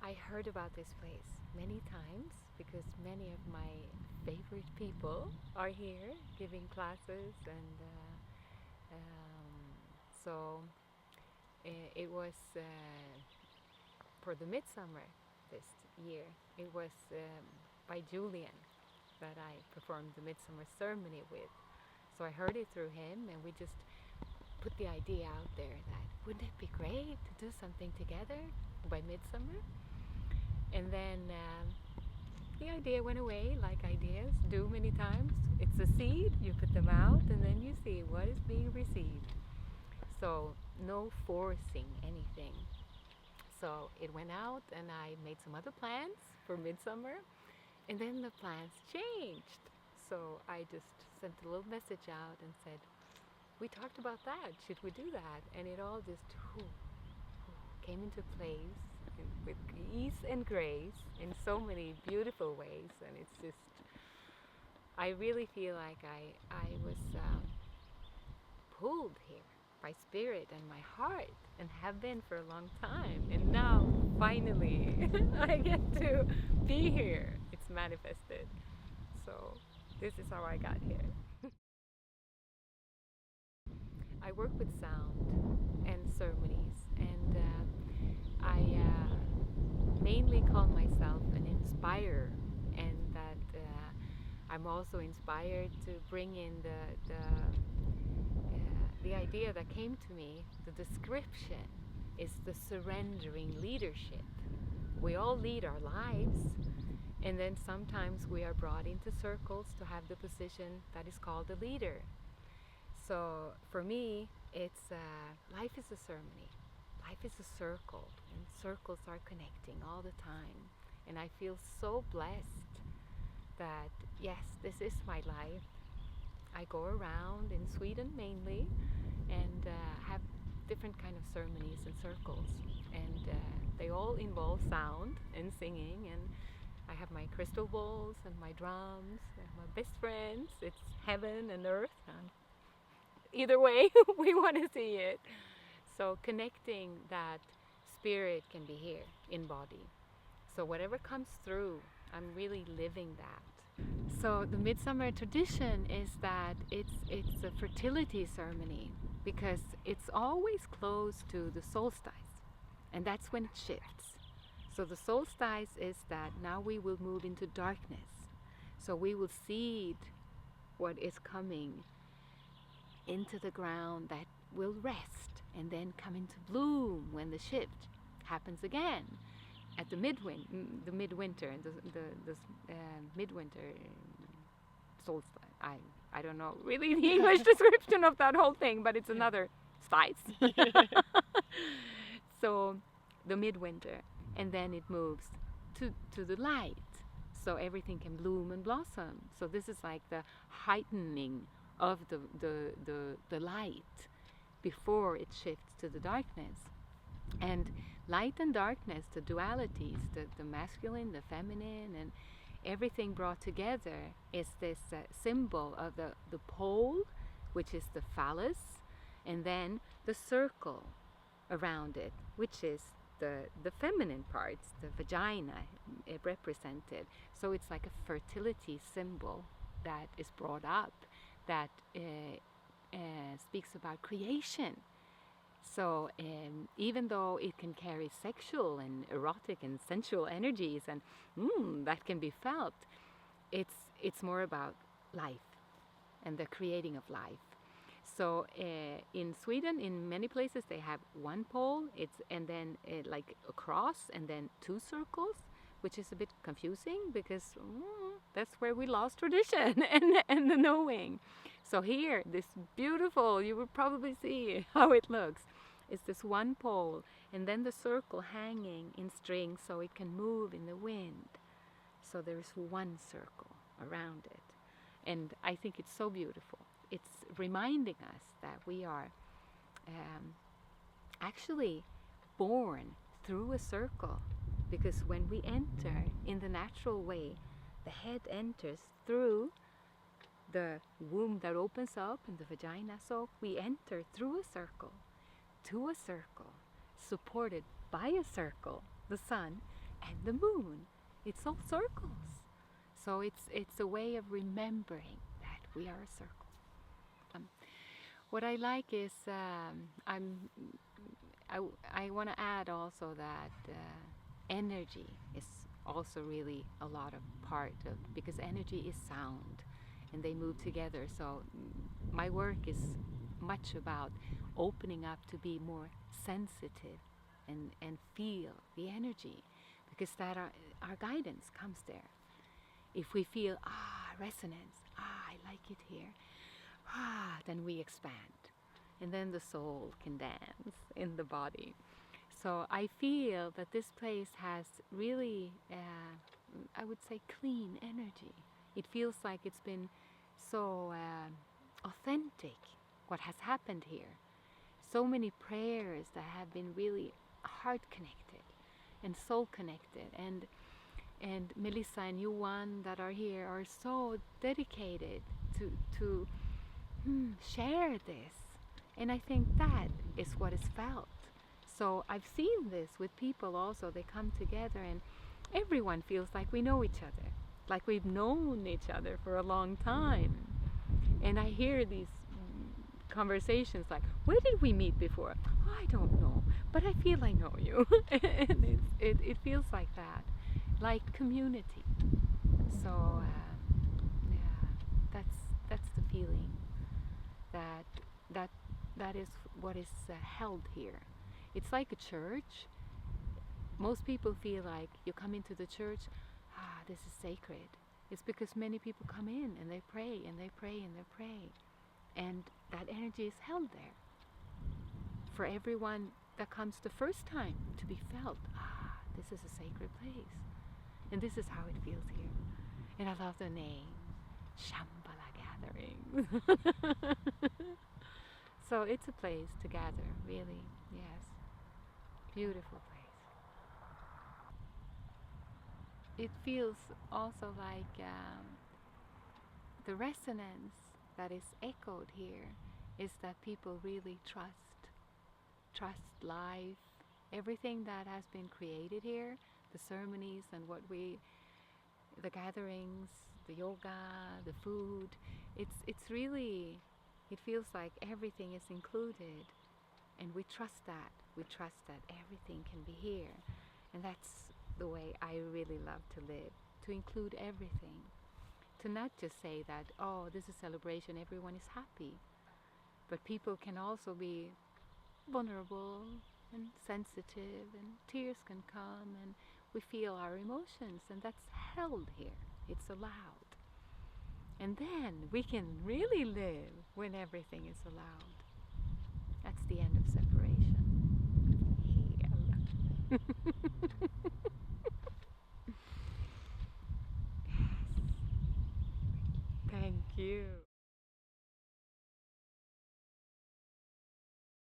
I heard about this place many times because many of my favorite people are here giving classes, and so it was for the midsummer this year. It was by Julian that I performed the midsummer ceremony with. So I heard it through him, and we just put the idea out there that wouldn't it be great to do something together by midsummer? And then the idea went away, like ideas do many times. It's a seed, you put them out, and then you see what is being received. So no forcing anything. So it went out, and I made some other plans for midsummer, and then the plans changed. So I just sent a little message out and said, we talked about that, should we do that? And it all just came into place with ease and grace in so many beautiful ways. And it's just, I really feel like I was pulled here by spirit and my heart, and have been for a long time. And now, finally, I get to be here. It's manifested. So this is how I got here. I work with sound and ceremonies, and I mainly call myself an inspirer, and that I'm also inspired to bring in the idea that came to me. The description is the surrendering leadership. We all lead our lives, and then sometimes we are brought into circles to have the position that is called a leader. So for me, it's life is a ceremony. Life is a circle, and circles are connecting all the time. And I feel so blessed that, yes, this is my life. I go around in Sweden mainly, and have different kind of ceremonies and circles. And they all involve sound and singing. And I have my crystal balls and my drums and my best friends. It's heaven and earth. Either way, we want to see it. So connecting that spirit can be here in body. So whatever comes through, I'm really living that. So the midsummer tradition is that it's a fertility ceremony, because it's always close to the solstice, and that's when it shifts. So the solstice is that now we will move into darkness. So we will seed what is coming into the ground that will rest and then come into bloom when the shift happens again at the midwinter, the midwinter solstice. I don't know really the English description of that whole thing, but it's another spice. So the midwinter, and then it moves to the light, so everything can bloom and blossom. So this is like the heightening of the light before it shifts to the darkness. And light and darkness, the dualities, the masculine, the feminine, and everything brought together, is this symbol of the pole, which is the phallus, and then the circle around it, which is the feminine parts, the vagina represented. So it's like a fertility symbol that is brought up, that speaks about creation. So even though it can carry sexual and erotic and sensual energies, and that can be felt, it's more about life and the creating of life. So in Sweden, in many places, they have one pole, and then like a cross, and then two circles, which is a bit confusing because that's where we lost tradition and the knowing. So here, this beautiful, you will probably see how it looks. It's this one pole, and then the circle hanging in strings so it can move in the wind. So there is one circle around it. And I think it's so beautiful. It's reminding us that we are actually born through a circle, because when we enter in the natural way, the head enters through the womb that opens up in the vagina. So we enter through a circle, to a circle, supported by a circle, the sun, and the moon. It's all circles. So it's a way of remembering that we are a circle. What I like is I want to add also that energy is also really a lot of part of, because energy is sound and they move together. So my work is much about opening up to be more sensitive and feel the energy, because that our guidance comes there. If we feel resonance, I like it here, then we expand, and then the soul can dance in the body. So I feel that this place has really, I would say, clean energy. It feels like it's been so authentic, what has happened here. So many prayers that have been really heart connected and soul connected. And Melissa and Johan that are here are so dedicated to share this. And I think that is what is felt. So I've seen this with people also. They come together and everyone feels like we know each other, like we've known each other for a long time. And I hear these conversations like, where did we meet before? Oh, I don't know, but I feel I know you. And it feels like that, like community. So yeah, that's the feeling that is what is held here. It's like a church. Most people feel like you come into the church, this is sacred. It's because many people come in and they pray and they pray and they pray. And that energy is held there for everyone that comes the first time to be felt. This is a sacred place. And this is how it feels here. And I love the name, Shambala Gathering. So it's a place to gather, really, yes. Beautiful place. It feels also like the resonance that is echoed here is that people really trust life, everything that has been created here, the ceremonies and the gatherings, the yoga, the food. It's really, it feels like everything is included, and we trust that. We trust that everything can be here, and that's the way I really love to live, to include everything. To not just say that, oh, this is celebration, everyone is happy. But people can also be vulnerable and sensitive, and tears can come, and we feel our emotions, and that's held here. It's allowed. And then we can really live when everything is allowed. That's the end of separation. Yes. Thank you.